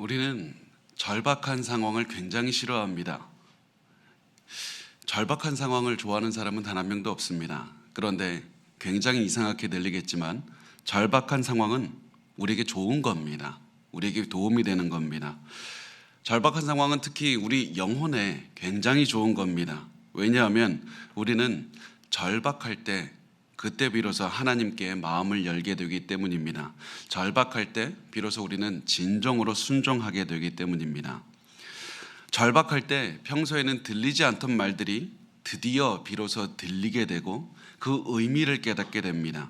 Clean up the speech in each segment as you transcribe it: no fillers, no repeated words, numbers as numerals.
우리는 절박한 상황을 굉장히 싫어합니다. 절박한 상황을 좋아하는 사람은 단 한 명도 없습니다. 그런데 굉장히 이상하게 들리겠지만 절박한 상황은 우리에게 좋은 겁니다. 우리에게 도움이 되는 겁니다. 절박한 상황은 특히 우리 영혼에 굉장히 좋은 겁니다. 왜냐하면 우리는 절박할 때 그때 비로소 하나님께 마음을 열게 되기 때문입니다. 절박할 때 비로소 우리는 진정으로 순종하게 되기 때문입니다. 절박할 때 평소에는 들리지 않던 말들이 드디어 비로소 들리게 되고 그 의미를 깨닫게 됩니다.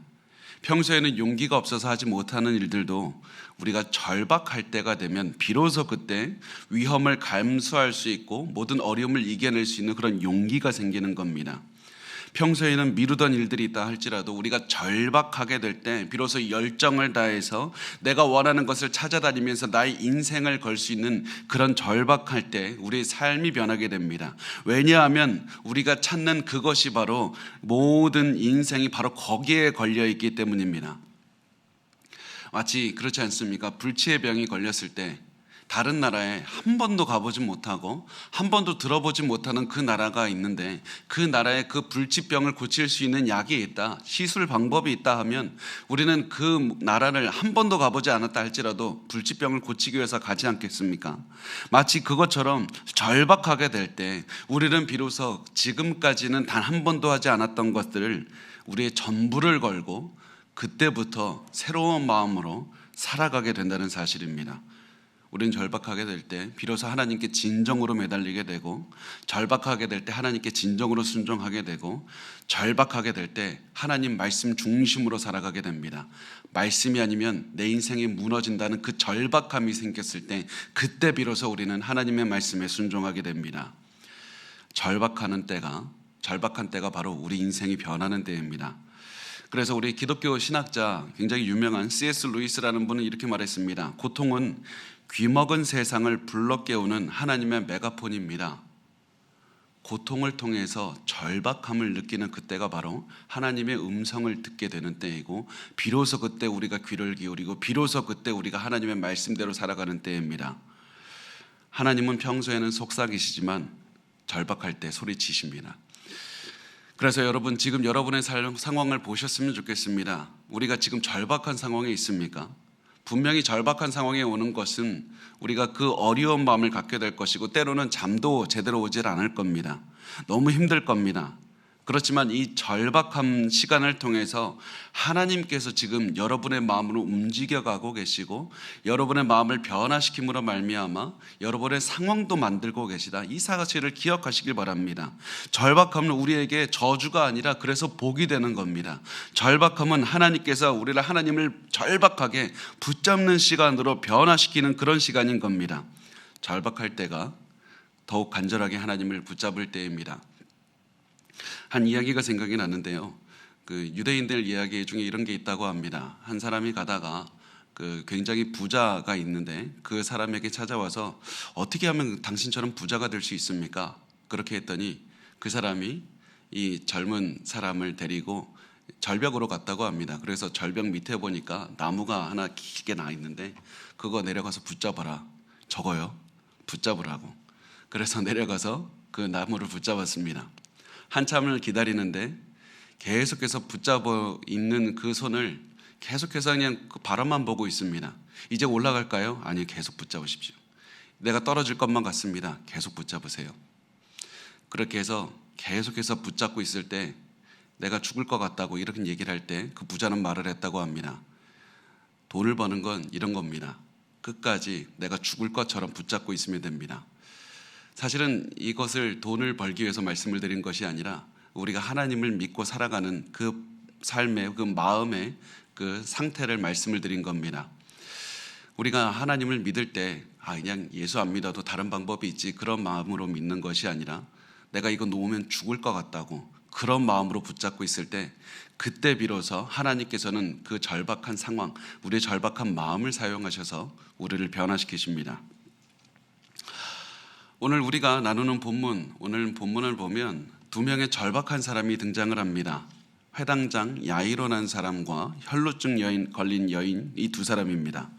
평소에는 용기가 없어서 하지 못하는 일들도 우리가 절박할 때가 되면 비로소 그때 위험을 감수할 수 있고 모든 어려움을 이겨낼 수 있는 그런 용기가 생기는 겁니다. 평소에는 미루던 일들이 있다 할지라도 우리가 절박하게 될 때 비로소 열정을 다해서 내가 원하는 것을 찾아다니면서 나의 인생을 걸 수 있는 그런 절박할 때 우리의 삶이 변하게 됩니다. 왜냐하면 우리가 찾는 그것이 바로 모든 인생이 바로 거기에 걸려 있기 때문입니다. 마치 그렇지 않습니까? 불치의 병이 걸렸을 때 다른 나라에 한 번도 가보지 못하고 한 번도 들어보지 못하는 그 나라가 있는데 그 나라에 그 불치병을 고칠 수 있는 약이 있다, 시술 방법이 있다 하면 우리는 그 나라를 한 번도 가보지 않았다 할지라도 불치병을 고치기 위해서 가지 않겠습니까? 마치 그것처럼 절박하게 될 때 우리는 비로소 지금까지는 단 한 번도 하지 않았던 것들을 우리의 전부를 걸고 그때부터 새로운 마음으로 살아가게 된다는 사실입니다. 우리는 절박하게 될 때 비로소 하나님께 진정으로 매달리게 되고, 절박하게 될 때 하나님께 진정으로 순종하게 되고, 절박하게 될 때 하나님 말씀 중심으로 살아가게 됩니다. 말씀이 아니면 내 인생이 무너진다는 그 절박함이 생겼을 때 그때 비로소 우리는 하나님의 말씀에 순종하게 됩니다. 절박한 때가 바로 우리 인생이 변하는 때입니다. 그래서 우리 기독교 신학자 굉장히 유명한 C.S. 루이스라는 분은 이렇게 말했습니다. 고통은 귀먹은 세상을 불러 깨우는 하나님의 메가폰입니다. 고통을 통해서 절박함을 느끼는 그때가 바로 하나님의 음성을 듣게 되는 때이고, 비로소 그때 우리가 귀를 기울이고 비로소 그때 우리가 하나님의 말씀대로 살아가는 때입니다. 하나님은 평소에는 속삭이시지만 절박할 때 소리치십니다. 그래서 여러분, 지금 여러분의 상황을 보셨으면 좋겠습니다. 우리가 지금 절박한 상황에 있습니까? 분명히 절박한 상황에 오는 것은 우리가 그 어려운 마음을 갖게 될 것이고, 때로는 잠도 제대로 오질 않을 겁니다. 너무 힘들 겁니다. 그렇지만 이 절박한 시간을 통해서 하나님께서 지금 여러분의 마음으로 움직여가고 계시고, 여러분의 마음을 변화시킴으로 말미암아 여러분의 상황도 만들고 계시다, 이 사실을 기억하시길 바랍니다. 절박함은 우리에게 저주가 아니라 그래서 복이 되는 겁니다. 절박함은 하나님께서 우리를 하나님을 절박하게 붙잡는 시간으로 변화시키는 그런 시간인 겁니다. 절박할 때가 더욱 간절하게 하나님을 붙잡을 때입니다. 한 이야기가 생각이 나는데요. 그 유대인들 이야기 중에 이런 게 있다고 합니다. 한 사람이 가다가 굉장히 부자가 있는데 그 사람에게 찾아와서 어떻게 하면 당신처럼 부자가 될 수 있습니까? 그렇게 했더니 그 사람이 이 젊은 사람을 데리고 절벽으로 갔다고 합니다. 그래서 절벽 밑에 보니까 나무가 하나 길게 나 있는데 그거 내려가서 붙잡아라. 적어요. 붙잡으라고. 그래서 내려가서 그 나무를 붙잡았습니다. 한참을 기다리는데 계속해서 붙잡아 있는 그 손을 계속해서 그냥 그 바람만 보고 있습니다. 이제 올라갈까요? 아니, 계속 붙잡으십시오. 내가 떨어질 것만 같습니다. 계속 붙잡으세요. 그렇게 해서 계속해서 붙잡고 있을 때 내가 죽을 것 같다고 이렇게 얘기를 할 때 그 부자는 말을 했다고 합니다. 돈을 버는 건 이런 겁니다. 끝까지 내가 죽을 것처럼 붙잡고 있으면 됩니다. 사실은 이것을 돈을 벌기 위해서 말씀을 드린 것이 아니라 우리가 하나님을 믿고 살아가는 그 삶의 그 마음의 그 상태를 말씀을 드린 겁니다. 우리가 하나님을 믿을 때 그냥 예수 안 믿어도 다른 방법이 있지, 그런 마음으로 믿는 것이 아니라 내가 이거 놓으면 죽을 것 같다고 그런 마음으로 붙잡고 있을 때 그때 비로소 하나님께서는 그 절박한 상황, 우리의 절박한 마음을 사용하셔서 우리를 변화시키십니다. 오늘 우리가 나누는 본문, 오늘 본문을 보면 두 명의 절박한 사람이 등장을 합니다. 회당장 야이로라는 사람과 혈루증 걸린 여인, 이 두 사람입니다.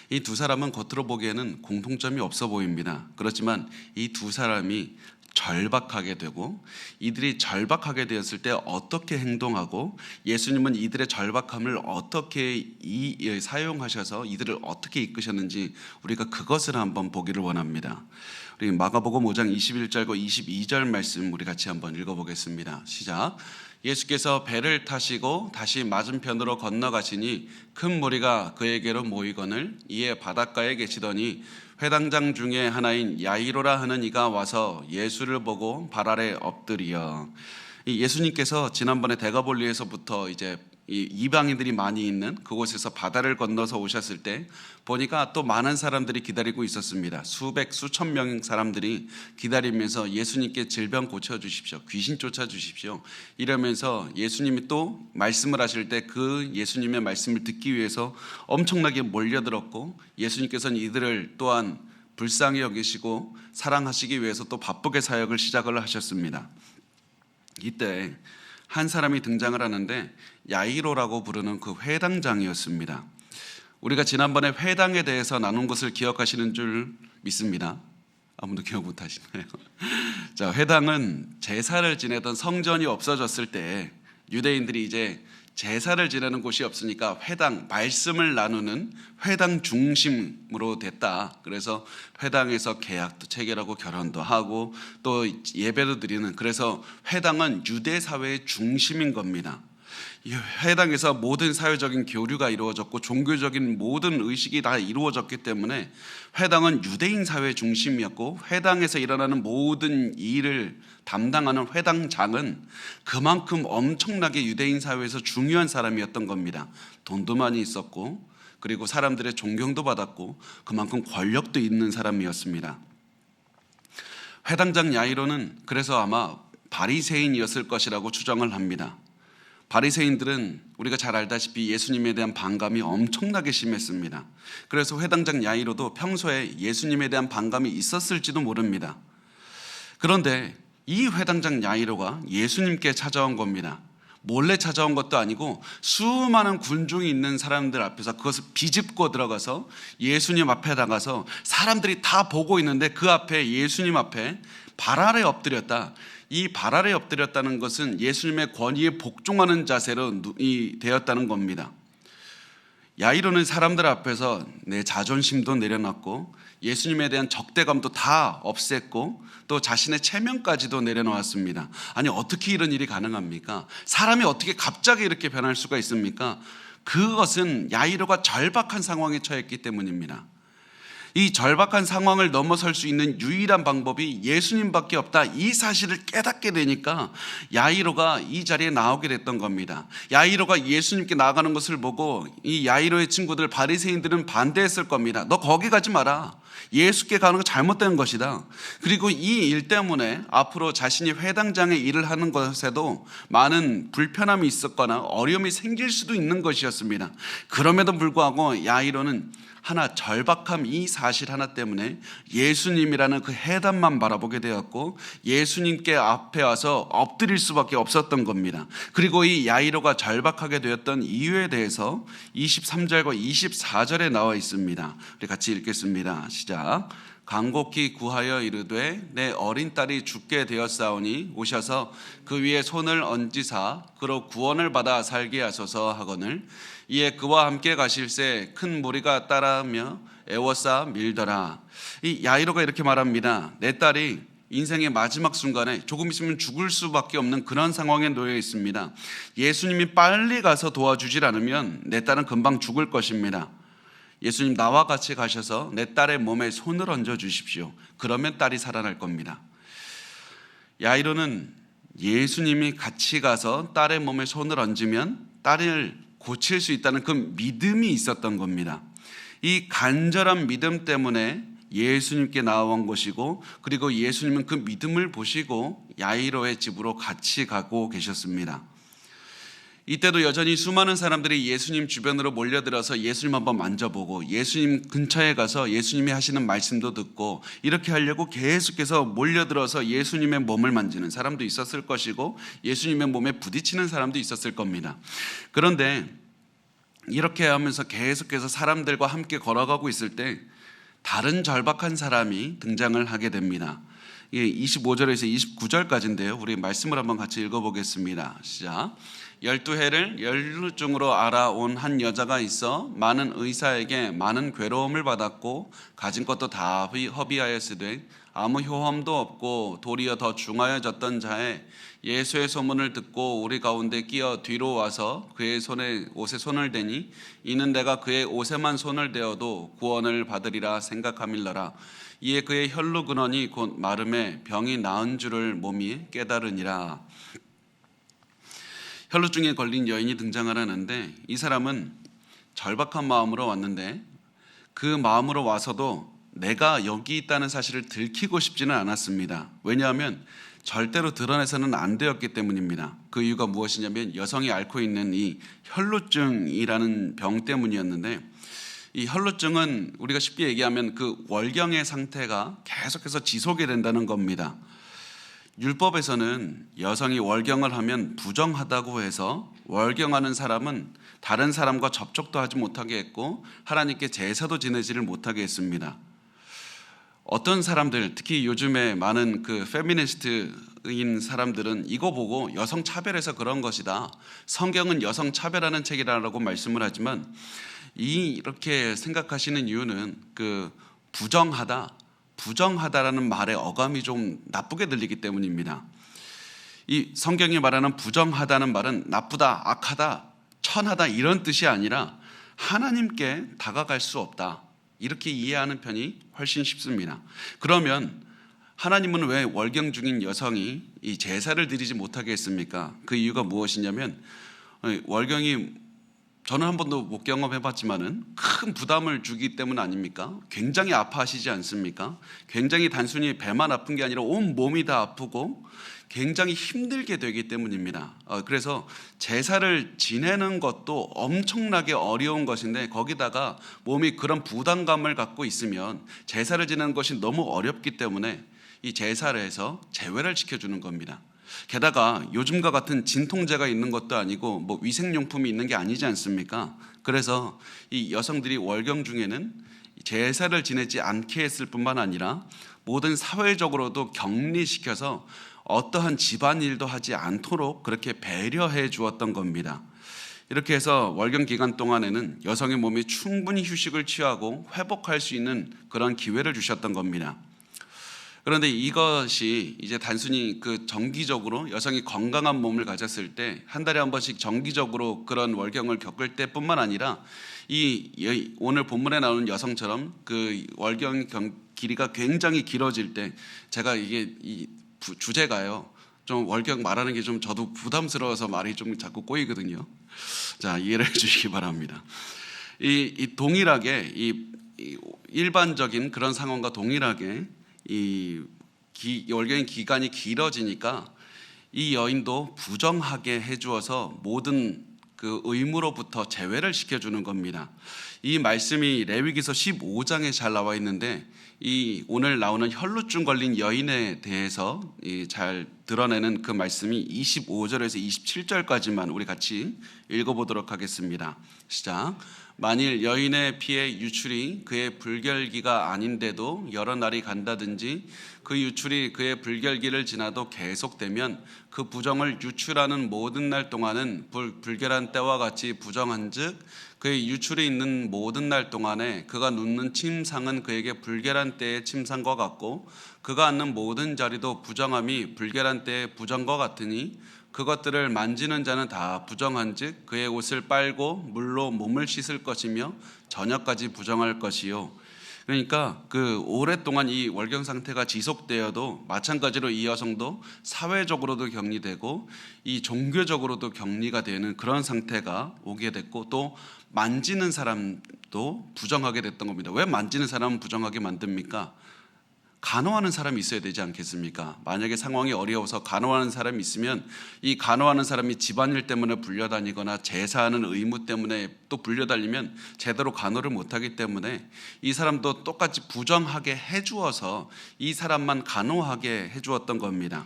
이 두 사람은 겉으로 보기에는 공통점이 없어 보입니다. 그렇지만 이 두 사람이 절박하게 되고, 이들이 절박하게 되었을 때 어떻게 행동하고, 예수님은 이들의 절박함을 어떻게 사용하셔서 이들을 어떻게 이끄셨는지 우리가 그것을 한번 보기를 원합니다. 우리 마가복음 5장 21절과 22절 말씀 우리 같이 한번 읽어보겠습니다. 시작. 예수께서 배를 타시고 다시 맞은편으로 건너가시니 큰 무리가 그에게로 모이거늘 이에 바닷가에 계시더니 회당장 중에 하나인 야이로라 하는 이가 와서 예수를 보고 발 아래 엎드리어. 예수님께서 지난번에 대가볼리에서부터 이제 이방인들이 많이 있는 그곳에서 바다를 건너서 오셨을 때 보니까 또 많은 사람들이 기다리고 있었습니다. 수천 명 사람들이 기다리면서 예수님께 질병 고쳐주십시오, 귀신 쫓아주십시오 이러면서 예수님이 또 말씀을 하실 때 그 예수님의 말씀을 듣기 위해서 엄청나게 몰려들었고, 예수님께서는 이들을 또한 불쌍히 여기시고 사랑하시기 위해서 또 바쁘게 사역을 시작을 하셨습니다. 이때 한 사람이 등장을 하는데 야이로라고 부르는 그 회당장이었습니다. 우리가 지난번에 회당에 대해서 나눈 것을 기억하시는 줄 믿습니다. 아무도 기억 못 하시나요? 자, 회당은 제사를 지내던 성전이 없어졌을 때 유대인들이 이제 제사를 지내는 곳이 없으니까 회당, 말씀을 나누는 회당 중심으로 됐다. 그래서 회당에서 계약도 체결하고 결혼도 하고 또 예배도 드리는, 그래서 회당은 유대 사회의 중심인 겁니다. 이 회당에서 모든 사회적인 교류가 이루어졌고 종교적인 모든 의식이 다 이루어졌기 때문에 회당은 유대인 사회 중심이었고, 회당에서 일어나는 모든 일을 담당하는 회당장은 그만큼 엄청나게 유대인 사회에서 중요한 사람이었던 겁니다. 돈도 많이 있었고, 그리고 사람들의 존경도 받았고, 그만큼 권력도 있는 사람이었습니다. 회당장 야이로는 그래서 아마 바리새인이었을 것이라고 추정을 합니다. 바리새인들은 우리가 잘 알다시피 예수님에 대한 반감이 엄청나게 심했습니다. 그래서 회당장 야이로도 평소에 예수님에 대한 반감이 있었을지도 모릅니다. 그런데 이 회당장 야이로가 예수님께 찾아온 겁니다. 몰래 찾아온 것도 아니고 수많은 군중이 있는 사람들 앞에서 그것을 비집고 들어가서 예수님 앞에 나가서 사람들이 다 보고 있는데 그 앞에, 예수님 앞에 발 아래 엎드렸다. 이 발 아래 엎드렸다는 것은 예수님의 권위에 복종하는 자세로 되었다는 겁니다. 야이로는 사람들 앞에서 내 자존심도 내려놨고 예수님에 대한 적대감도 다 없앴고 또 자신의 체면까지도 내려놓았습니다. 아니, 어떻게 이런 일이 가능합니까? 사람이 어떻게 갑자기 이렇게 변할 수가 있습니까? 그것은 야이로가 절박한 상황에 처했기 때문입니다. 이 절박한 상황을 넘어설 수 있는 유일한 방법이 예수님밖에 없다, 이 사실을 깨닫게 되니까 야이로가 이 자리에 나오게 됐던 겁니다. 야이로가 예수님께 나아가는 것을 보고 이 야이로의 친구들 바리새인들은 반대했을 겁니다. 너 거기 가지 마라, 예수께 가는 거 잘못된 것이다. 그리고 이 일 때문에 앞으로 자신이 회당장의 일을 하는 것에도 많은 불편함이 있었거나 어려움이 생길 수도 있는 것이었습니다. 그럼에도 불구하고 야이로는 하나, 절박함, 이 사실 하나 때문에 예수님이라는 그 해답만 바라보게 되었고 예수님께 앞에 와서 엎드릴 수밖에 없었던 겁니다. 그리고 이 야이로가 절박하게 되었던 이유에 대해서 23절과 24절에 나와 있습니다. 우리 같이 읽겠습니다. 시작. 간곡히 구하여 이르되 내 어린 딸이 죽게 되었사오니 오셔서 그 위에 손을 얹으사 그로 구원을 받아 살게 하소서 하거늘 이에 그와 함께 가실새 큰 무리가 따라하며 애워싸 밀더라. 이 야이로가 이렇게 말합니다. 내 딸이 인생의 마지막 순간에 조금 있으면 죽을 수밖에 없는 그런 상황에 놓여 있습니다. 예수님이 빨리 가서 도와주질 않으면 내 딸은 금방 죽을 것입니다. 예수님, 나와 같이 가셔서 내 딸의 몸에 손을 얹어 주십시오. 그러면 딸이 살아날 겁니다. 야이로는 예수님이 같이 가서 딸의 몸에 손을 얹으면 딸을 고칠 수 있다는 그 믿음이 있었던 겁니다. 이 간절한 믿음 때문에 예수님께 나아온 것이고, 그리고 예수님은 그 믿음을 보시고 야이로의 집으로 같이 가고 계셨습니다. 이때도 여전히 수많은 사람들이 예수님 주변으로 몰려들어서 예수님 한번 만져보고 예수님 근처에 가서 예수님이 하시는 말씀도 듣고 이렇게 하려고 계속해서 몰려들어서 예수님의 몸을 만지는 사람도 있었을 것이고 예수님의 몸에 부딪히는 사람도 있었을 겁니다. 그런데 이렇게 하면서 계속해서 사람들과 함께 걸어가고 있을 때 다른 절박한 사람이 등장을 하게 됩니다. 이게 25절에서 29절까지인데요. 우리 말씀을 한번 같이 읽어보겠습니다. 시작. 12해를 연루증으로 알아온 한 여자가 있어 많은 의사에게 많은 괴로움을 받았고 가진 것도 다 허비하였으되 아무 효험도 없고 도리어 더 중하여졌던 자에 예수의 소문을 듣고 우리 가운데 끼어 뒤로 와서 그의 옷에 손을 대니 이는 내가 그의 옷에만 손을 대어도 구원을 받으리라 생각함일러라. 이에 그의 혈루 근원이 곧 마름에 병이 나은 줄을 몸이 깨달으니라. 혈루증에 걸린 여인이 등장을 하는데 이 사람은 절박한 마음으로 왔는데 그 마음으로 와서도 내가 여기 있다는 사실을 들키고 싶지는 않았습니다. 왜냐하면 절대로 드러내서는 안 되었기 때문입니다. 그 이유가 무엇이냐면 여성이 앓고 있는 이 혈루증이라는 병 때문이었는데 이 혈루증은 우리가 쉽게 얘기하면 그 월경의 상태가 계속해서 지속이 된다는 겁니다. 율법에서는 여성이 월경을 하면 부정하다고 해서 월경하는 사람은 다른 사람과 접촉도 하지 못하게 했고 하나님께 제사도 지내지를 못하게 했습니다. 어떤 사람들, 특히 요즘에 많은 그 페미니스트인 사람들은 이거 보고 여성 차별해서 그런 것이다. 성경은 여성 차별하는 책이라고 말씀을 하지만 이렇게 생각하시는 이유는 그 부정하다라는 말의 어감이 좀 나쁘게 들리기 때문입니다. 이 성경이 말하는 부정하다는 말은 나쁘다, 악하다, 천하다 이런 뜻이 아니라 하나님께 다가갈 수 없다. 이렇게 이해하는 편이 훨씬 쉽습니다. 그러면 하나님은 왜 월경 중인 여성이 이 제사를 드리지 못하게 했습니까? 그 이유가 무엇이냐면 월경이 저는 한 번도 못 경험해봤지만은 큰 부담을 주기 때문 아닙니까? 굉장히 아파하시지 않습니까? 굉장히 단순히 배만 아픈 게 아니라 온 몸이 다 아프고 굉장히 힘들게 되기 때문입니다. 그래서 제사를 지내는 것도 엄청나게 어려운 것인데 거기다가 몸이 그런 부담감을 갖고 있으면 제사를 지내는 것이 너무 어렵기 때문에 이 제사를 해서 제외를 시켜주는 겁니다. 게다가 요즘과 같은 진통제가 있는 것도 아니고 뭐 위생용품이 있는 게 아니지 않습니까? 그래서 이 여성들이 월경 중에는 제사를 지내지 않게 했을 뿐만 아니라 모든 사회적으로도 격리시켜서 어떠한 집안일도 하지 않도록 그렇게 배려해 주었던 겁니다. 이렇게 해서 월경 기간 동안에는 여성의 몸이 충분히 휴식을 취하고 회복할 수 있는 그런 기회를 주셨던 겁니다. 그런데 이것이 이제 단순히 그 정기적으로 여성이 건강한 몸을 가졌을 때 한 달에 한 번씩 정기적으로 그런 월경을 겪을 때뿐만 아니라 이 오늘 본문에 나오는 여성처럼 그 월경 길이가 굉장히 길어질 때 제가 이게 이 주제가요 좀 월경 말하는 게 좀 저도 부담스러워서 말이 좀 자꾸 꼬이거든요. 자, 이해를 해주시기 바랍니다. 이 동일하게 이 일반적인 그런 상황과 동일하게 월경의 기간이 길어지니까 이 여인도 부정하게 해주어서 모든 그 의무로부터 제외를 시켜주는 겁니다. 이 말씀이 레위기서 15장에 잘 나와 있는데 이 오늘 나오는 혈루증 걸린 여인에 대해서 잘 드러내는 그 말씀이 25절에서 27절까지만 우리 같이 읽어보도록 하겠습니다. 시작. 만일 여인의 피의 유출이 그의 불결기가 아닌데도 여러 날이 간다든지 그 유출이 그의 불결기를 지나도 계속되면 그 부정을 유출하는 모든 날 동안은 불결한 때와 같이 부정한즉 그의 유출이 있는 모든 날 동안에 그가 눕는 침상은 그에게 불결한 때의 침상과 같고 그가 앉는 모든 자리도 부정함이 불결한 때의 부정과 같으니 그것들을 만지는 자는 다 부정한즉 그의 옷을 빨고 물로 몸을 씻을 것이며 저녁까지 부정할 것이요. 그러니까 그 오랫동안 이 월경 상태가 지속되어도 마찬가지로 이 여성도 사회적으로도 격리되고 이 종교적으로도 격리가 되는 그런 상태가 오게 됐고 또 만지는 사람도 부정하게 됐던 겁니다. 왜 만지는 사람은 부정하게 만듭니까? 간호하는 사람이 있어야 되지 않겠습니까? 만약에 상황이 어려워서 간호하는 사람이 있으면 이 간호하는 사람이 집안일 때문에 불려다니거나 제사하는 의무 때문에 또 불려다니면 제대로 간호를 못하기 때문에 이 사람도 똑같이 부정하게 해주어서 이 사람만 간호하게 해주었던 겁니다.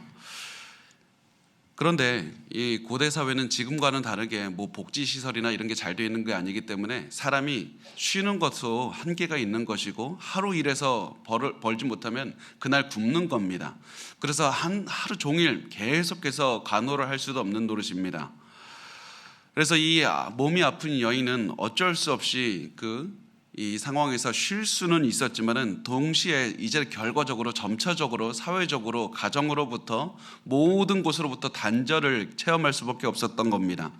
그런데 이 고대 사회는 지금과는 다르게 뭐 복지 시설이나 이런 게 잘 되어 있는 게 아니기 때문에 사람이 쉬는 것도 한계가 있는 것이고 하루 일해서 벌지 못하면 그날 굶는 겁니다. 그래서 하루 종일 계속해서 간호를 할 수도 없는 노릇입니다. 그래서 이 몸이 아픈 여인은 어쩔 수 없이 이 상황에서 쉴 수는 있었지만은 동시에 이제 결과적으로 점차적으로 사회적으로 가정으로부터 모든 곳으로부터 단절을 체험할 수밖에 없었던 겁니다.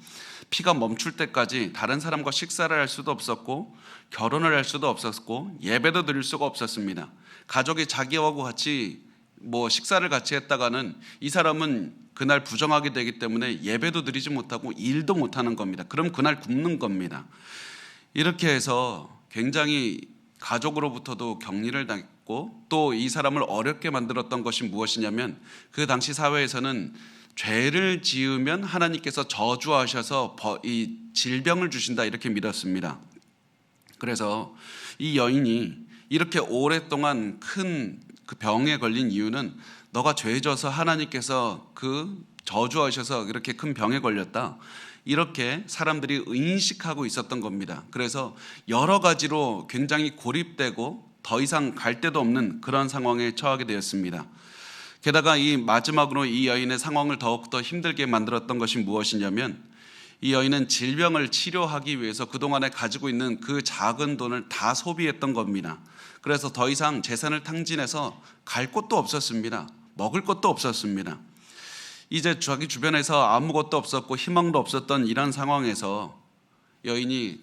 피가 멈출 때까지 다른 사람과 식사를 할 수도 없었고 결혼을 할 수도 없었고 예배도 드릴 수가 없었습니다. 가족이 자기하고 같이 식사를 같이 했다가는 이 사람은 그날 부정하게 되기 때문에 예배도 드리지 못하고 일도 못하는 겁니다. 그럼 그날 굶는 겁니다. 이렇게 해서 굉장히 가족으로부터도 격리를 당했고 또 이 사람을 어렵게 만들었던 것이 무엇이냐면 그 당시 사회에서는 죄를 지으면 하나님께서 저주하셔서 이 질병을 주신다 이렇게 믿었습니다. 그래서 이 여인이 이렇게 오랫동안 큰 그 병에 걸린 이유는 너가 죄 져서 하나님께서 저주하셔서 이렇게 큰 병에 걸렸다. 이렇게 사람들이 인식하고 있었던 겁니다. 그래서 여러 가지로 굉장히 고립되고 더 이상 갈 데도 없는 그런 상황에 처하게 되었습니다. 게다가 이 마지막으로 이 여인의 상황을 더욱더 힘들게 만들었던 것이 무엇이냐면 이 여인은 질병을 치료하기 위해서 그동안에 가지고 있는 그 작은 돈을 다 소비했던 겁니다. 그래서 더 이상 재산을 탕진해서 갈 곳도 없었습니다. 먹을 것도 없었습니다. 이제 자기 주변에서 아무것도 없었고 희망도 없었던 이런 상황에서 여인이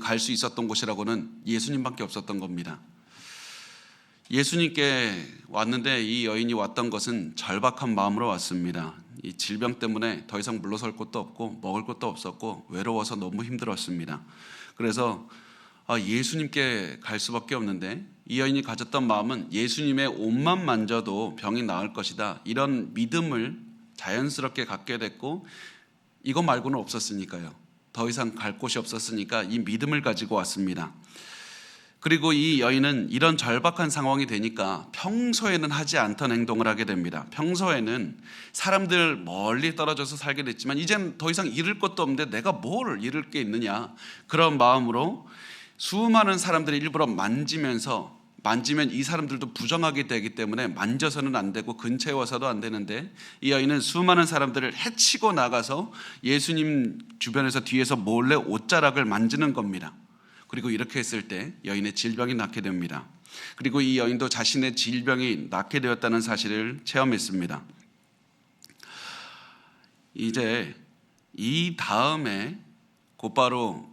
갈 수 있었던 곳이라고는 예수님밖에 없었던 겁니다. 예수님께 왔는데 이 여인이 왔던 것은 절박한 마음으로 왔습니다. 이 질병 때문에 더 이상 물러설 곳도 없고 먹을 것도 없었고 외로워서 너무 힘들었습니다. 그래서 예수님께 갈 수밖에 없는데 이 여인이 가졌던 마음은 예수님의 옷만 만져도 병이 나을 것이다. 이런 믿음을 자연스럽게 갖게 됐고 이것 말고는 없었으니까요. 더 이상 갈 곳이 없었으니까 이 믿음을 가지고 왔습니다. 그리고 이 여인은 이런 절박한 상황이 되니까 평소에는 하지 않던 행동을 하게 됩니다. 평소에는 사람들 멀리 떨어져서 살게 됐지만 이젠 더 이상 잃을 것도 없는데 내가 뭘 잃을 게 있느냐, 그런 마음으로 수많은 사람들이 일부러 만지면 이 사람들도 부정하게 되기 때문에 만져서는 안 되고 근처에 와서도 안 되는데 이 여인은 수많은 사람들을 해치고 나가서 예수님 주변에서 뒤에서 몰래 옷자락을 만지는 겁니다. 그리고 이렇게 했을 때 여인의 질병이 낫게 됩니다. 그리고 이 여인도 자신의 질병이 낫게 되었다는 사실을 체험했습니다. 이제 이 다음에 곧바로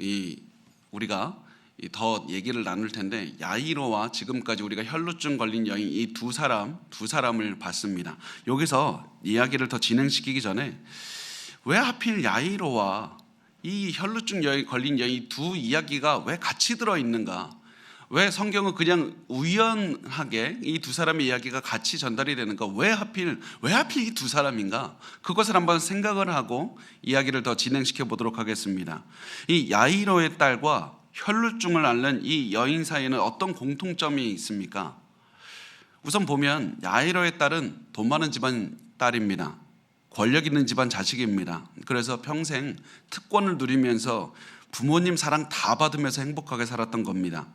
우리가 더 얘기를 나눌 텐데 야이로와 지금까지 우리가 혈루증 걸린 여인 이 두 사람을 봤습니다. 여기서 이야기를 더 진행시키기 전에 왜 하필 야이로와 이 혈루증 걸린 여인 두 이야기가 왜 같이 들어있는가? 왜 성경은 그냥 우연하게 이 두 사람의 이야기가 같이 전달이 되는가? 왜 하필 이 두 사람인가? 그것을 한번 생각을 하고 이야기를 더 진행시켜 보도록 하겠습니다. 이 야이로의 딸과 혈루증을 앓는 이 여인 사이에는 어떤 공통점이 있습니까? 우선 보면 야이로의 딸은 돈 많은 집안 딸입니다. 권력 있는 집안 자식입니다. 그래서 평생 특권을 누리면서 부모님 사랑 다 받으면서 행복하게 살았던 겁니다.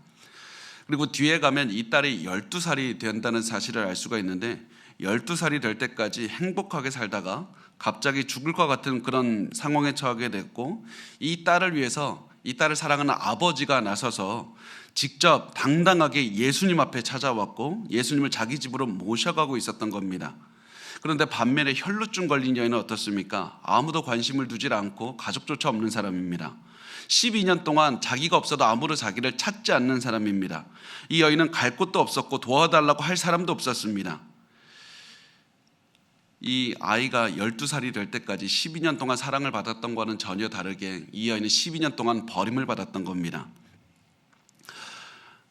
그리고 뒤에 가면 이 딸이 12살이 된다는 사실을 알 수가 있는데 12살이 될 때까지 행복하게 살다가 갑자기 죽을 것 같은 그런 상황에 처하게 됐고 이 딸을 위해서 이 딸을 사랑하는 아버지가 나서서 직접 당당하게 예수님 앞에 찾아왔고 예수님을 자기 집으로 모셔가고 있었던 겁니다. 그런데 반면에 혈루증 걸린 여인은 어떻습니까? 아무도 관심을 두질 않고 가족조차 없는 사람입니다. 12년 동안 자기가 없어도 아무도 자기를 찾지 않는 사람입니다. 이 여인은 갈 곳도 없었고 도와달라고 할 사람도 없었습니다. 이 아이가 12살이 될 때까지 12년 동안 사랑을 받았던 것과는 전혀 다르게 이 여인은 12년 동안 버림을 받았던 겁니다.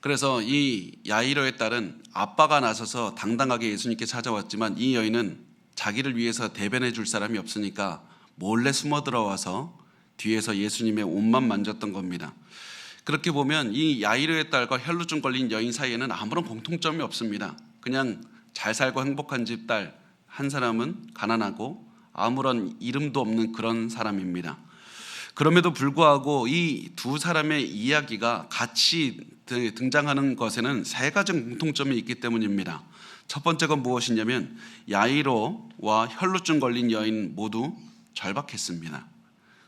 그래서 이 야이로의 딸은 아빠가 나서서 당당하게 예수님께 찾아왔지만 이 여인은 자기를 위해서 대변해 줄 사람이 없으니까 몰래 숨어 들어와서 뒤에서 예수님의 옷만 만졌던 겁니다. 그렇게 보면 이 야이로의 딸과 혈루증 걸린 여인 사이에는 아무런 공통점이 없습니다. 그냥 잘 살고 행복한 집 딸 한 사람은 가난하고 아무런 이름도 없는 그런 사람입니다. 그럼에도 불구하고 이 두 사람의 이야기가 같이 등장하는 것에는 세 가지 공통점이 있기 때문입니다. 첫 번째가 무엇이냐면 야이로와 혈루증 걸린 여인 모두 절박했습니다.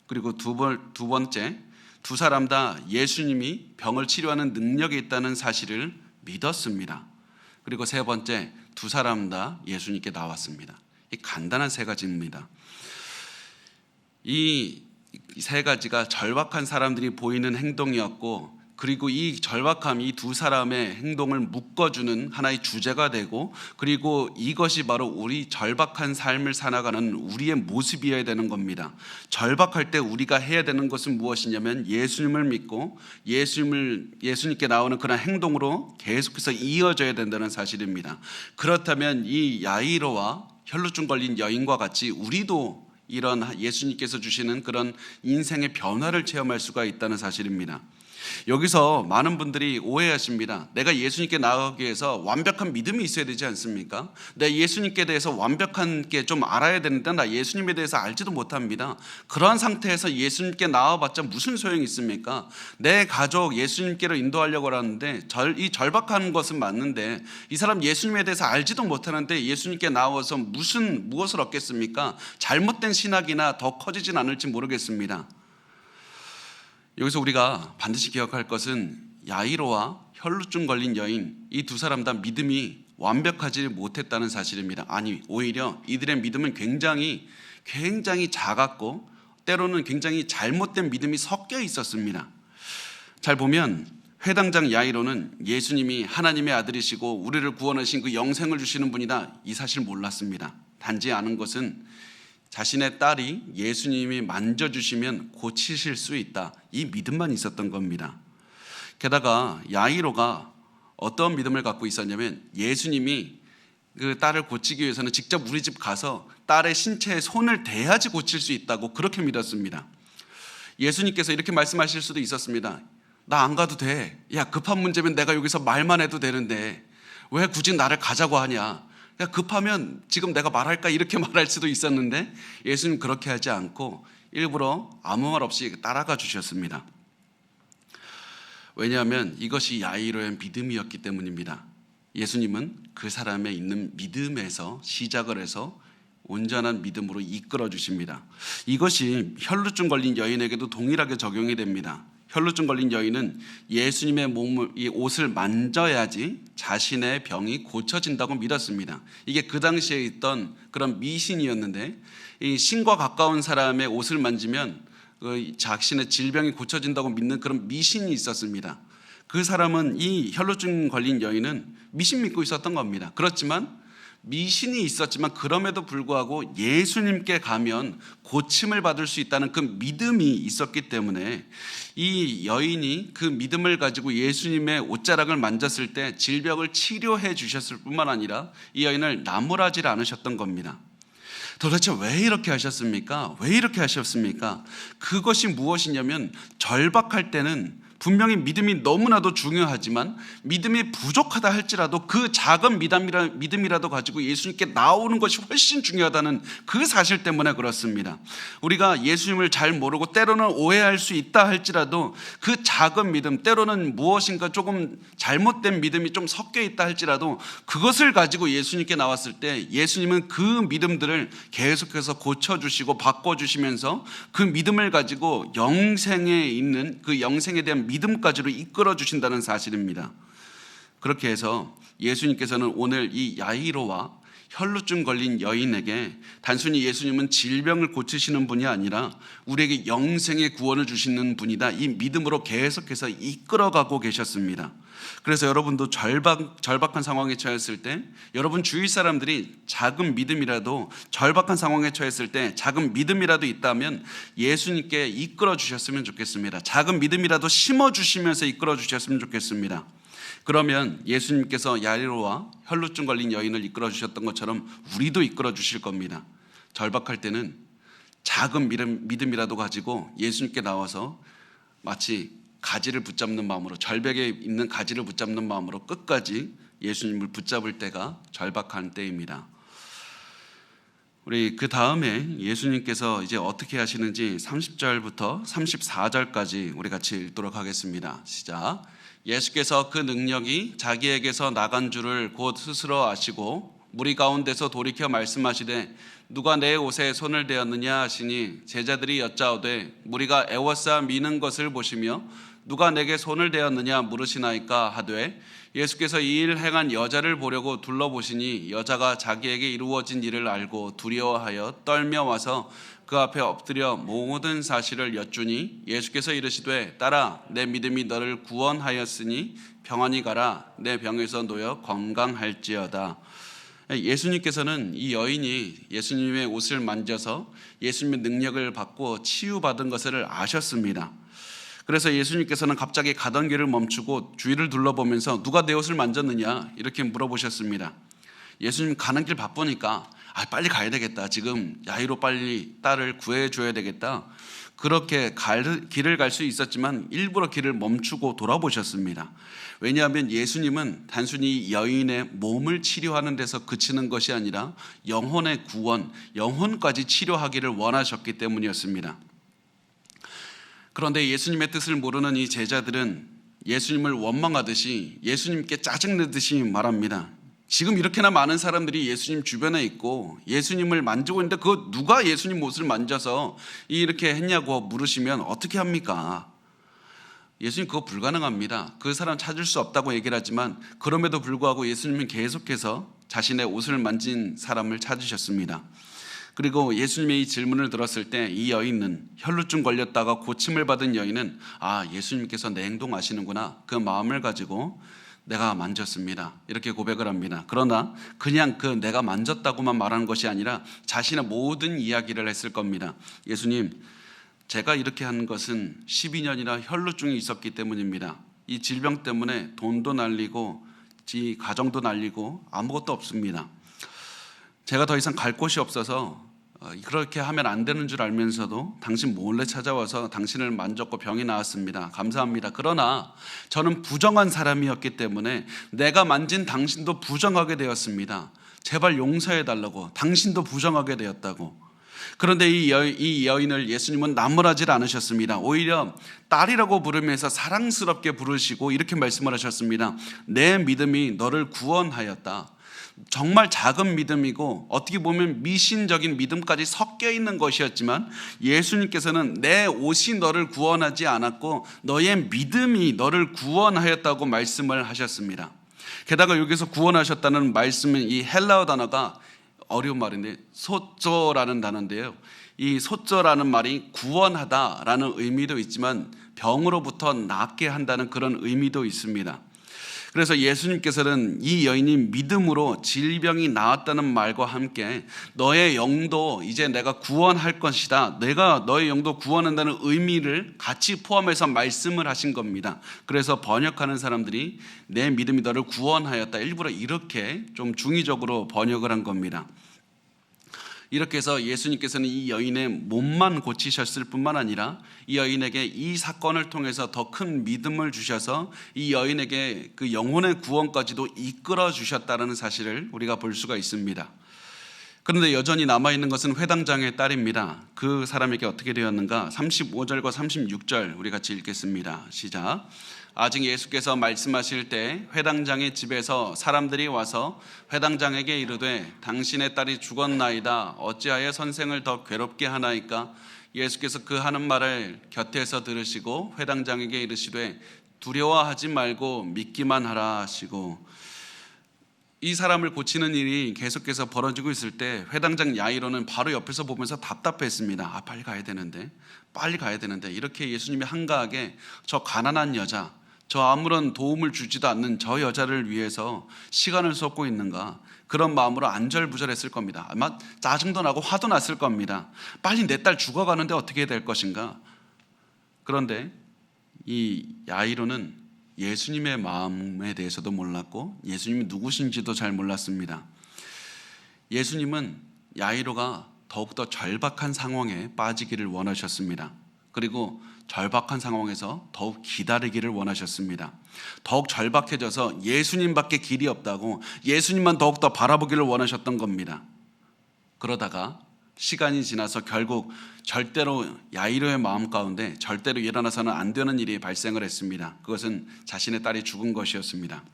그리고 두 번째, 두 사람 다 예수님이 병을 치료하는 능력이 있다는 사실을 믿었습니다. 그리고 세 번째, 두 사람 다 예수님께 나왔습니다. 이 간단한 세 가지입니다. 이 세 가지가 절박한 사람들이 보이는 행동이었고, 그리고 이 절박함이 이 두 사람의 행동을 묶어주는 하나의 주제가 되고, 그리고 이것이 바로 우리 절박한 삶을 살아가는 우리의 모습이어야 되는 겁니다. 절박할 때 우리가 해야 되는 것은 무엇이냐면 예수님을 믿고 예수님께 나오는 그런 행동으로 계속해서 이어져야 된다는 사실입니다. 그렇다면 이 야이로와 혈루증 걸린 여인과 같이 우리도 이런 예수님께서 주시는 그런 인생의 변화를 체험할 수가 있다는 사실입니다. 여기서 많은 분들이 오해하십니다. 내가 예수님께 나아가기 위해서 완벽한 믿음이 있어야 되지 않습니까? 내가 예수님께 대해서 완벽한 게 좀 알아야 되는데 나 예수님에 대해서 알지도 못합니다. 그러한 상태에서 예수님께 나와봤자 무슨 소용이 있습니까? 내 가족 예수님께로 인도하려고 하는데 이 절박한 것은 맞는데 이 사람 예수님에 대해서 알지도 못하는데 예수님께 나와서 무엇을 얻겠습니까? 잘못된 신학이나 더 커지진 않을지 모르겠습니다. 여기서 우리가 반드시 기억할 것은 야이로와 혈루증 걸린 여인 이 두 사람 다 믿음이 완벽하지 못했다는 사실입니다. 아니, 오히려 이들의 믿음은 굉장히 작았고 때로는 굉장히 잘못된 믿음이 섞여 있었습니다. 잘 보면 회당장 야이로는 예수님이 하나님의 아들이시고 우리를 구원하신 그 영생을 주시는 분이다, 이 사실 몰랐습니다. 단지 아는 것은 자신의 딸이 예수님이 만져주시면 고치실 수 있다, 이 믿음만 있었던 겁니다. 게다가 야이로가 어떤 믿음을 갖고 있었냐면 예수님이 그 딸을 고치기 위해서는 직접 우리 집 가서 딸의 신체에 손을 대야지 고칠 수 있다고 그렇게 믿었습니다. 예수님께서 이렇게 말씀하실 수도 있었습니다. 나 안 가도 돼. 야, 급한 문제면 내가 여기서 말만 해도 되는데 왜 굳이 나를 가자고 하냐. 급하면 지금 내가 말할까, 이렇게 말할 수도 있었는데 예수님 그렇게 하지 않고 일부러 아무 말 없이 따라가 주셨습니다. 왜냐하면 이것이 야이로의 믿음이었기 때문입니다. 예수님은 그 사람의 있는 믿음에서 시작을 해서 온전한 믿음으로 이끌어 주십니다. 이것이 혈루증 걸린 여인에게도 동일하게 적용이 됩니다. 혈루증 걸린 여인은 예수님의 이 옷을 만져야지 자신의 병이 고쳐진다고 믿었습니다. 이게 그 당시에 있던 그런 미신이었는데, 이 신과 가까운 사람의 옷을 만지면 자신의 질병이 고쳐진다고 믿는 그런 미신이 있었습니다. 그 사람은, 이 혈루증 걸린 여인은 미신 믿고 있었던 겁니다. 그렇지만 미신이 있었지만 그럼에도 불구하고 예수님께 가면 고침을 받을 수 있다는 그 믿음이 있었기 때문에 이 여인이 그 믿음을 가지고 예수님의 옷자락을 만졌을 때 질병을 치료해 주셨을 뿐만 아니라 이 여인을 나무라지를 않으셨던 겁니다. 도대체 왜 이렇게 하셨습니까? 그것이 무엇이냐면 절박할 때는 분명히 믿음이 너무나도 중요하지만 믿음이 부족하다 할지라도 그 작은 믿음이라도 가지고 예수님께 나오는 것이 훨씬 중요하다는 그 사실 때문에 그렇습니다. 우리가 예수님을 잘 모르고 때로는 오해할 수 있다 할지라도 그 작은 믿음, 때로는 무엇인가 조금 잘못된 믿음이 좀 섞여 있다 할지라도 그것을 가지고 예수님께 나왔을 때 예수님은 그 믿음들을 계속해서 고쳐주시고 바꿔주시면서 그 믿음을 가지고 영생에 있는 그 영생에 대한 믿음까지로 이끌어 주신다는 사실입니다. 그렇게 해서 예수님께서는 오늘 이 야이로와 혈루증 걸린 여인에게 단순히 예수님은 질병을 고치시는 분이 아니라 우리에게 영생의 구원을 주시는 분이다, 이 믿음으로 계속해서 이끌어가고 계셨습니다. 그래서 여러분도 절박한 상황에 처했을 때 여러분 주위 사람들이 작은 믿음이라도, 절박한 상황에 처했을 때 작은 믿음이라도 있다면 예수님께 이끌어 주셨으면 좋겠습니다. 작은 믿음이라도 심어 주시면서 이끌어 주셨으면 좋겠습니다. 그러면 예수님께서 야이로와 혈루증 걸린 여인을 이끌어 주셨던 것처럼 우리도 이끌어 주실 겁니다. 절박할 때는 작은 믿음이라도 가지고 예수님께 나와서 마치 가지를 붙잡는 마음으로, 절벽에 있는 가지를 붙잡는 마음으로 끝까지 예수님을 붙잡을 때가 절박한 때입니다. 우리 그 다음에 예수님께서 이제 어떻게 하시는지 30절부터 34절까지 우리 같이 읽도록 하겠습니다. 시작. 예수께서 그 능력이 자기에게서 나간 줄을 곧 스스로 아시고 무리 가운데서 돌이켜 말씀하시되 누가 내 옷에 손을 대었느냐 하시니 제자들이 여짜오되 무리가 애워싸 미는 것을 보시며 누가 내게 손을 대었느냐 물으시나이까 하되 예수께서 이 일 행한 여자를 보려고 둘러보시니 여자가 자기에게 이루어진 일을 알고 두려워하여 떨며 와서 그 앞에 엎드려 모든 사실을 여쭈니 예수께서 이르시되 딸아 내 믿음이 너를 구원하였으니 평안히 가라 내 병에서 놓여 건강할지어다. 예수님께서는 이 여인이 예수님의 옷을 만져서 예수님의 능력을 받고 치유받은 것을 아셨습니다. 그래서 예수님께서는 갑자기 가던 길을 멈추고 주위를 둘러보면서 누가 내 옷을 만졌느냐 이렇게 물어보셨습니다. 예수님 가는 길 바쁘니까 빨리 가야 되겠다. 지금 야이로 빨리 딸을 구해줘야 되겠다. 그렇게 길을 갈 수 있었지만 일부러 길을 멈추고 돌아보셨습니다. 왜냐하면 예수님은 단순히 여인의 몸을 치료하는 데서 그치는 것이 아니라 영혼의 구원, 영혼까지 치료하기를 원하셨기 때문이었습니다. 그런데 예수님의 뜻을 모르는 이 제자들은 예수님을 원망하듯이 예수님께 짜증내듯이 말합니다. 지금 이렇게나 많은 사람들이 예수님 주변에 있고 예수님을 만지고 있는데 그 누가 예수님 옷을 만져서 이렇게 했냐고 물으시면 어떻게 합니까? 예수님 그거 불가능합니다. 그 사람 찾을 수 없다고 얘기를 하지만 그럼에도 불구하고 예수님은 계속해서 자신의 옷을 만진 사람을 찾으셨습니다. 그리고 예수님의 이 질문을 들었을 때 이 여인은 혈루증 걸렸다가 고침을 받은 여인은 예수님께서 내 행동 아시는구나 그 마음을 가지고 내가 만졌습니다 이렇게 고백을 합니다. 그러나 그냥 내가 만졌다고만 말하는 것이 아니라 자신의 모든 이야기를 했을 겁니다. 예수님 제가 이렇게 한 것은 12년이나 혈루증이 있었기 때문입니다. 이 질병 때문에 돈도 날리고 가정도 날리고 아무것도 없습니다. 제가 더 이상 갈 곳이 없어서 그렇게 하면 안 되는 줄 알면서도 당신 몰래 찾아와서 당신을 만졌고 병이 나았습니다. 감사합니다. 그러나 저는 부정한 사람이었기 때문에 내가 만진 당신도 부정하게 되었습니다. 제발 용서해 달라고. 당신도 부정하게 되었다고. 그런데 이 여인을 예수님은 나무라질 않으셨습니다. 오히려 딸이라고 부르면서 사랑스럽게 부르시고 이렇게 말씀을 하셨습니다. 내 믿음이 너를 구원하였다. 정말 작은 믿음이고 어떻게 보면 미신적인 믿음까지 섞여 있는 것이었지만 예수님께서는 내 옷이 너를 구원하지 않았고 너의 믿음이 너를 구원하였다고 말씀을 하셨습니다. 게다가 여기서 구원하셨다는 말씀은 이 헬라어 단어가 어려운 말인데 소조라는 단어인데요. 이 소조라는 말이 구원하다라는 의미도 있지만 병으로부터 낫게 한다는 그런 의미도 있습니다. 그래서 예수님께서는 이 여인이 믿음으로 질병이 나았다는 말과 함께 너의 영도 이제 내가 구원할 것이다. 내가 너의 영도 구원한다는 의미를 같이 포함해서 말씀을 하신 겁니다. 그래서 번역하는 사람들이 내 믿음이 너를 구원하였다. 일부러 이렇게 좀 중의적으로 번역을 한 겁니다. 이렇게 해서 예수님께서는 이 여인의 몸만 고치셨을 뿐만 아니라 이 여인에게 이 사건을 통해서 더 큰 믿음을 주셔서 이 여인에게 그 영혼의 구원까지도 이끌어 주셨다는 사실을 우리가 볼 수가 있습니다. 그런데 여전히 남아있는 것은 회당장의 딸입니다. 그 사람에게 어떻게 되었는가? 35절과 36절 우리 같이 읽겠습니다. 시작. 아직 예수께서 말씀하실 때 회당장의 집에서 사람들이 와서 회당장에게 이르되 당신의 딸이 죽었나이다. 어찌하여 선생을 더 괴롭게 하나이까? 예수께서 그 하는 말을 곁에서 들으시고 회당장에게 이르시되 두려워하지 말고 믿기만 하라 하시고, 이 사람을 고치는 일이 계속해서 벌어지고 있을 때 회당장 야이로는 바로 옆에서 보면서 답답했습니다. 빨리 가야 되는데 이렇게 예수님이 한가하게 저 가난한 여자, 저 아무런 도움을 주지도 않는 저 여자를 위해서 시간을 쏟고 있는가, 그런 마음으로 안절부절했을 겁니다. 아마 짜증도 나고 화도 났을 겁니다. 빨리 내 딸 죽어가는데 어떻게 될 것인가. 그런데 이 야이로는 예수님의 마음에 대해서도 몰랐고 예수님이 누구신지도 잘 몰랐습니다. 예수님은 야이로가 더욱더 절박한 상황에 빠지기를 원하셨습니다. 그리고 절박한 상황에서 더욱 기다리기를 원하셨습니다. 더욱 절박해져서 예수님밖에 길이 없다고 예수님만 더욱더 바라보기를 원하셨던 겁니다. 그러다가 시간이 지나서 결국 절대로 야이로의 마음 가운데 절대로 일어나서는 안 되는 일이 발생을 했습니다. 그것은 자신의 딸이 죽은 것이었습니다.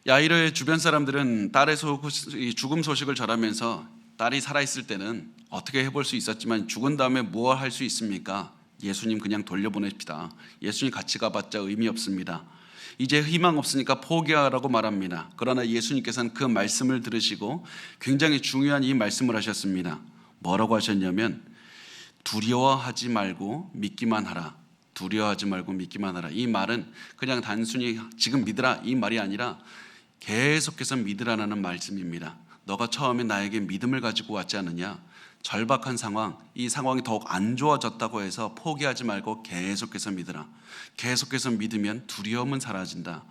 야이로의 주변 사람들은 딸의 죽음 소식을 전하면서 딸이 살아있을 때는 어떻게 해볼 수 있었지만 죽은 다음에 무엇 할 수 있습니까? 예수님 그냥 돌려보냅시다. 예수님 같이 가봤자 의미 없습니다. 이제 희망 없으니까 포기하라고 말합니다. 그러나 예수님께서는 그 말씀을 들으시고 굉장히 중요한 이 말씀을 하셨습니다. 뭐라고 하셨냐면 두려워하지 말고 믿기만 하라. 두려워하지 말고 믿기만 하라. 이 말은 그냥 단순히 지금 믿으라 이 말이 아니라 계속해서 믿으라는 말씀입니다. 너가 처음에 나에게 믿음을 가지고 왔지 않느냐? 절박한 상황, 이 상황이 더욱 안 좋아졌다고 해서 포기하지 말고 계속해서 믿으라. 계속해서 믿으면 두려움은 사라진다.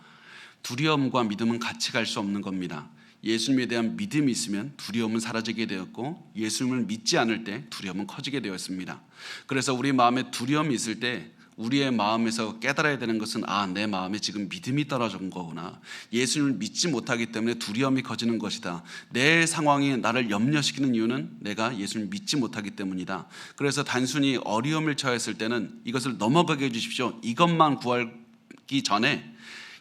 두려움과 믿음은 같이 갈 수 없는 겁니다. 예수님에 대한 믿음이 있으면 두려움은 사라지게 되었고 예수님을 믿지 않을 때 두려움은 커지게 되었습니다. 그래서 우리 마음에 두려움이 있을 때 우리의 마음에서 깨달아야 되는 것은 내 마음에 지금 믿음이 떨어진 거구나. 예수님을 믿지 못하기 때문에 두려움이 커지는 것이다. 내 상황이 나를 염려시키는 이유는 내가 예수님을 믿지 못하기 때문이다. 그래서 단순히 어려움을 처했을 때는 이것을 넘어가게 해주십시오. 이것만 구하기 전에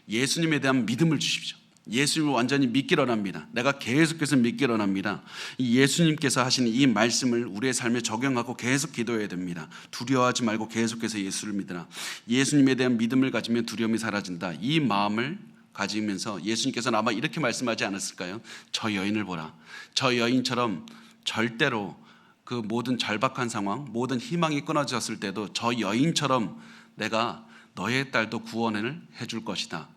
예수님에 대한 믿음을 주십시오. 예수님을 완전히 믿기로 합니다. 내가 계속해서 믿기로 합니다. 예수님께서 하신 이 말씀을 우리의 삶에 적용하고 계속 기도해야 됩니다. 두려워하지 말고 계속해서 예수를 믿으라. 예수님에 대한 믿음을 가지면 두려움이 사라진다. 이 마음을 가지면서 예수님께서는 아마 이렇게 말씀하지 않았을까요? 저 여인을 보라. 저 여인처럼 절대로 그 모든 절박한 상황, 모든 희망이 끊어졌을 때도 저 여인처럼 내가 너의 딸도 구원을 해줄 것이다.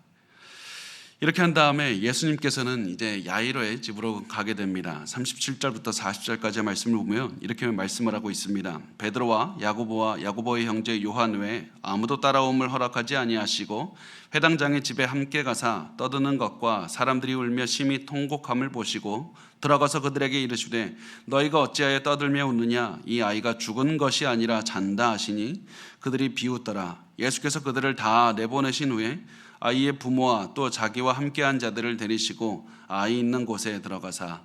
이렇게 한 다음에 예수님께서는 이제 야이로의 집으로 가게 됩니다. 37절부터 40절까지의 말씀을 보면 이렇게 말씀을 하고 있습니다. 베드로와 야고보와 야고보의 형제 요한 외에 아무도 따라옴을 허락하지 아니하시고 회당장의 집에 함께 가사 떠드는 것과 사람들이 울며 심히 통곡함을 보시고 들어가서 그들에게 이르시되 너희가 어찌하여 떠들며 웃느냐? 이 아이가 죽은 것이 아니라 잔다 하시니 그들이 비웃더라. 예수께서 그들을 다 내보내신 후에 아이의 부모와 또 자기와 함께한 자들을 데리시고 아이 있는 곳에 들어가사.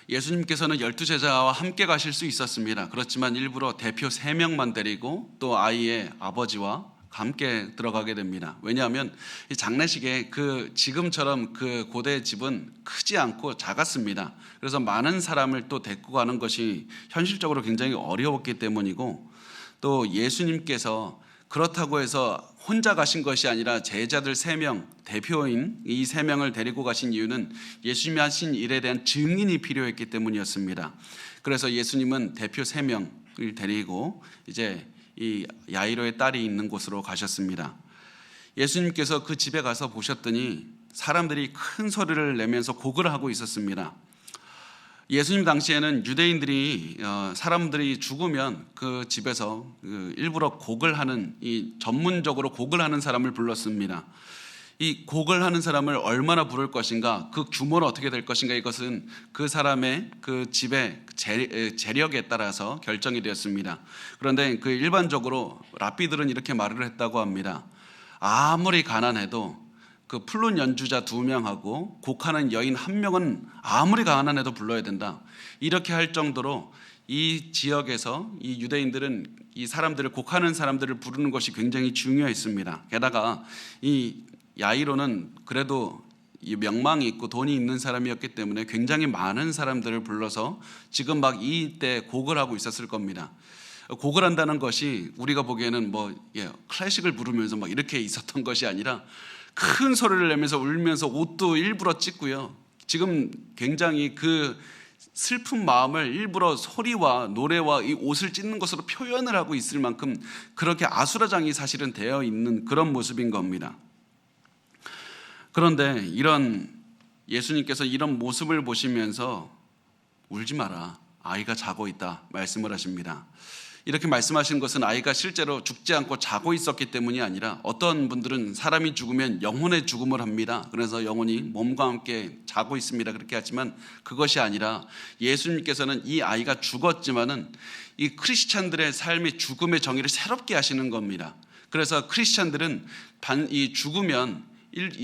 예수님께서는 12제자와 함께 가실 수 있었습니다. 그렇지만 일부러 대표 3명만 데리고 또 아이의 아버지와 함께 들어가게 됩니다. 왜냐하면 이 장례식에 지금처럼 그 고대 집은 크지 않고 작았습니다. 그래서 많은 사람을 또 데리고 가는 것이 현실적으로 굉장히 어려웠기 때문이고, 또 예수님께서 그렇다고 해서 혼자 가신 것이 아니라 제자들 3명, 대표인 이 3명을 데리고 가신 이유는 예수님이 하신 일에 대한 증인이 필요했기 때문이었습니다. 그래서 예수님은 대표 3명을 데리고 이제 이 야이로의 딸이 있는 곳으로 가셨습니다. 예수님께서 그 집에 가서 보셨더니 사람들이 큰 소리를 내면서 곡을 하고 있었습니다. 예수님 당시에는 유대인들이 사람들이 죽으면 그 집에서 일부러 곡을 하는, 이 전문적으로 곡을 하는 사람을 불렀습니다. 이 곡을 하는 사람을 얼마나 부를 것인가, 그 규모는 어떻게 될 것인가, 이것은 그 사람의 그 집의 재력에 따라서 결정이 되었습니다. 그런데 그 일반적으로 랍비들은 이렇게 말을 했다고 합니다. 아무리 가난해도 그 플룻 연주자 2명하고 곡하는 여인 1명은 아무리 가난해도 불러야 된다. 이렇게 할 정도로 이 지역에서 이 유대인들은 이 사람들을, 곡하는 사람들을 부르는 것이 굉장히 중요했습니다. 게다가 이 야이로는 그래도 이 명망이 있고 돈이 있는 사람이었기 때문에 굉장히 많은 사람들을 불러서 지금 막 이때 곡을 하고 있었을 겁니다. 곡을 한다는 것이 우리가 보기에는 클래식을 부르면서 막 이렇게 있었던 것이 아니라 큰 소리를 내면서 울면서 옷도 일부러 찢고요. 지금 굉장히 그 슬픈 마음을 일부러 소리와 노래와 이 옷을 찢는 것으로 표현을 하고 있을 만큼 그렇게 아수라장이 사실은 되어 있는 그런 모습인 겁니다. 그런데 예수님께서 이런 모습을 보시면서 울지 마라, 아이가 자고 있다 말씀을 하십니다. 이렇게 말씀하신 것은 아이가 실제로 죽지 않고 자고 있었기 때문이 아니라 어떤 분들은 사람이 죽으면 영혼의 죽음을 합니다. 그래서 영혼이 몸과 함께 자고 있습니다. 그렇게 하지만 그것이 아니라 예수님께서는 이 아이가 죽었지만은 이 크리스찬들의 삶의 죽음의 정의를 새롭게 하시는 겁니다. 그래서 크리스찬들은 이 죽으면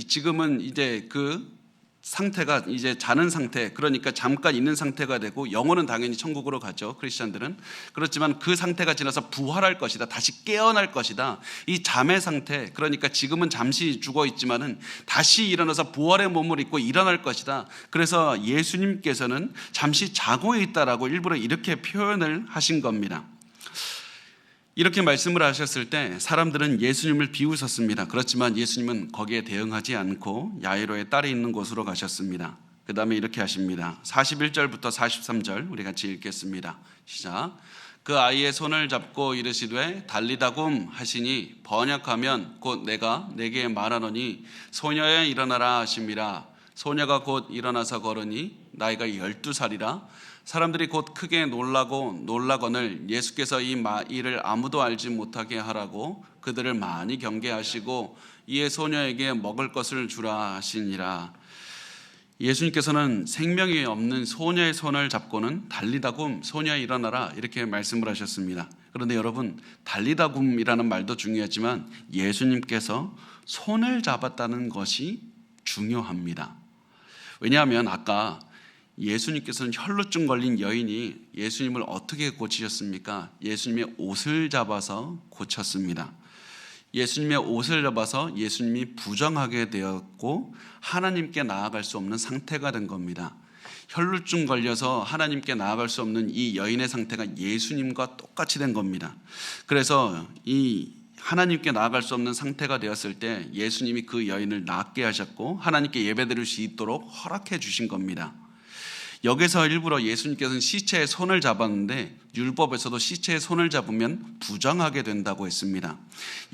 지금은 이제 그 상태가 이제 자는 상태, 그러니까 잠깐 있는 상태가 되고 영혼은 당연히 천국으로 가죠. 크리스찬들은. 그렇지만 그 상태가 지나서 부활할 것이다. 다시 깨어날 것이다. 이 잠의 상태, 그러니까 지금은 잠시 죽어 있지만은 다시 일어나서 부활의 몸을 입고 일어날 것이다. 그래서 예수님께서는 잠시 자고 있다라고 일부러 이렇게 표현을 하신 겁니다. 이렇게 말씀을 하셨을 때 사람들은 예수님을 비웃었습니다. 그렇지만 예수님은 거기에 대응하지 않고 야이로의 딸이 있는 곳으로 가셨습니다. 그 다음에 이렇게 하십니다. 41절부터 43절 우리 같이 읽겠습니다. 시작. 그 아이의 손을 잡고 이르시되 달리다굼 하시니 번역하면 곧 내가 내게 말하노니 소녀여 일어나라 하심이라. 소녀가 곧 일어나서 걸으니 나이가 12살이라. 사람들이 곧 크게 놀라거늘 예수께서 이 일을 아무도 알지 못하게 하라고 그들을 많이 경계하시고 이에 소녀에게 먹을 것을 주라 하시니라. 예수님께서는 생명이 없는 소녀의 손을 잡고는 달리다굼 소녀 일어나라 이렇게 말씀을 하셨습니다. 그런데 여러분, 달리다굼이라는 말도 중요하지만 예수님께서 손을 잡았다는 것이 중요합니다. 왜냐하면 아까 예수님께서는 혈루증 걸린 여인이 예수님을 어떻게 고치셨습니까? 예수님의 옷을 잡아서 고쳤습니다. 예수님의 옷을 잡아서 예수님이 부정하게 되었고 하나님께 나아갈 수 없는 상태가 된 겁니다. 혈루증 걸려서 하나님께 나아갈 수 없는 이 여인의 상태가 예수님과 똑같이 된 겁니다. 그래서 이 하나님께 나아갈 수 없는 상태가 되었을 때 예수님이 그 여인을 낫게 하셨고 하나님께 예배드릴 수 있도록 허락해 주신 겁니다. 여기서 일부러 예수님께서는 시체의 손을 잡았는데 율법에서도 시체의 손을 잡으면 부정하게 된다고 했습니다.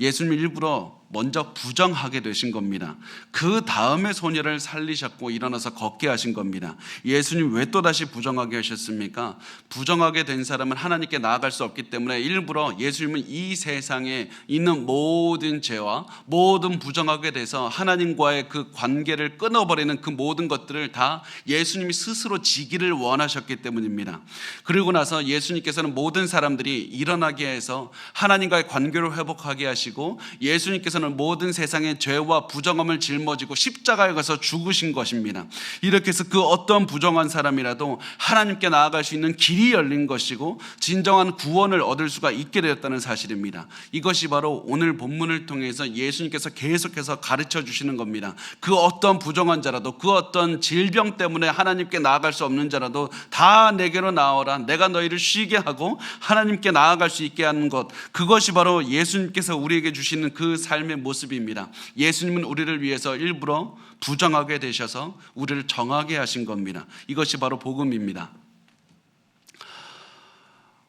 예수님 일부러 먼저 부정하게 되신 겁니다. 그 다음에 소녀를 살리셨고 일어나서 걷게 하신 겁니다. 예수님 왜 또다시 부정하게 하셨습니까? 부정하게 된 사람은 하나님께 나아갈 수 없기 때문에 일부러 예수님은 이 세상에 있는 모든 죄와 모든 부정하게 돼서 하나님과의 그 관계를 끊어버리는 그 모든 것들을 다 예수님이 스스로 지기를 원하셨기 때문입니다. 그리고 나서 예수님께서는 모든 사람들이 일어나게 해서 하나님과의 관계를 회복하게 하시고 예수님께서는 모든 세상의 죄와 부정함을 짊어지고 십자가에 가서 죽으신 것입니다. 이렇게 해서 그 어떤 부정한 사람이라도 하나님께 나아갈 수 있는 길이 열린 것이고 진정한 구원을 얻을 수가 있게 되었다는 사실입니다. 이것이 바로 오늘 본문을 통해서 예수님께서 계속해서 가르쳐 주시는 겁니다. 그 어떤 부정한 자라도 그 어떤 질병 때문에 하나님께 나아갈 수 없는 자라도 다 내게로 나오라. 내가 너희를 쉬게 하고 하나님께 나아갈 수 있게 하는 것, 그것이 바로 예수님께서 우리에게 주시는 그 삶의 모습입니다. 예수님은 우리를 위해서 일부러 부정하게 되셔서 우리를 정하게 하신 겁니다. 이것이 바로 복음입니다.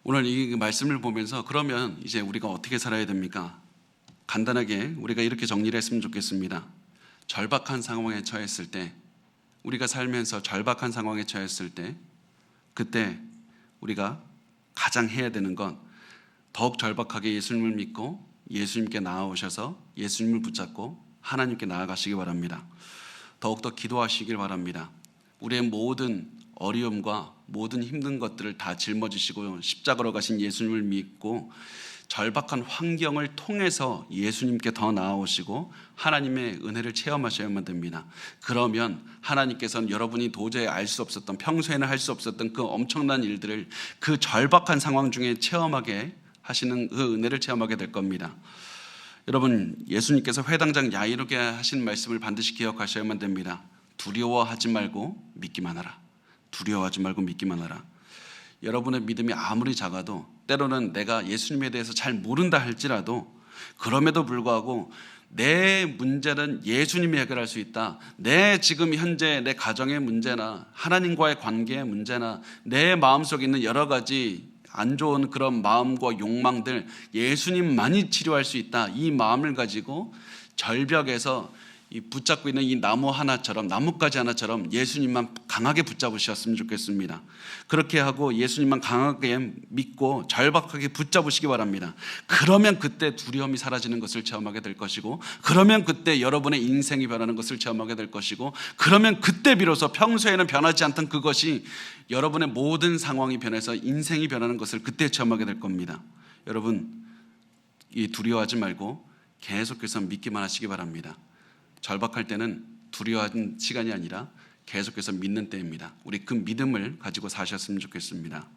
오늘 이 말씀을 보면서 그러면 이제 우리가 어떻게 살아야 됩니까? 간단하게 우리가 이렇게 정리를 했으면 좋겠습니다. 절박한 상황에 처했을 때, 우리가 살면서 절박한 상황에 처했을 때, 그때 우리가 가장 해야 되는 건 더욱 절박하게 예수님을 믿고 예수님께 나아오셔서 예수님을 붙잡고 하나님께 나아가시기 바랍니다. 더욱더 기도하시길 바랍니다. 우리의 모든 어려움과 모든 힘든 것들을 다 짊어지시고 십자가로 가신 예수님을 믿고 절박한 환경을 통해서 예수님께 더 나아오시고 하나님의 은혜를 체험하셔야만 됩니다. 그러면 하나님께서는 여러분이 도저히 알 수 없었던, 평소에는 할 수 없었던 그 엄청난 일들을 그 절박한 상황 중에 체험하게 하시는 그 은혜를 체험하게 될 겁니다. 여러분, 예수님께서 회당장 야이로에게 하신 말씀을 반드시 기억하셔야만 됩니다. 두려워하지 말고 믿기만 하라. 두려워하지 말고 믿기만 하라. 여러분의 믿음이 아무리 작아도 때로는 내가 예수님에 대해서 잘 모른다 할지라도 그럼에도 불구하고 내 문제는 예수님이 해결할 수 있다. 내 지금 현재 내 가정의 문제나 하나님과의 관계의 문제나 내 마음속에 있는 여러 가지 안 좋은 그런 마음과 욕망들 예수님만이 치료할 수 있다. 이 마음을 가지고 절벽에서 이 붙잡고 있는 이 나무 하나처럼, 나뭇가지 하나처럼 예수님만 강하게 붙잡으셨으면 좋겠습니다. 그렇게 하고 예수님만 강하게 믿고 절박하게 붙잡으시기 바랍니다. 그러면 그때 두려움이 사라지는 것을 체험하게 될 것이고, 그러면 그때 여러분의 인생이 변하는 것을 체험하게 될 것이고, 그러면 그때 비로소 평소에는 변하지 않던 그것이 여러분의 모든 상황이 변해서 인생이 변하는 것을 그때 체험하게 될 겁니다. 여러분, 이 두려워하지 말고 계속해서 믿기만 하시기 바랍니다. 절박할 때는 두려워하는 시간이 아니라 계속해서 믿는 때입니다. 우리 그 믿음을 가지고 사셨으면 좋겠습니다.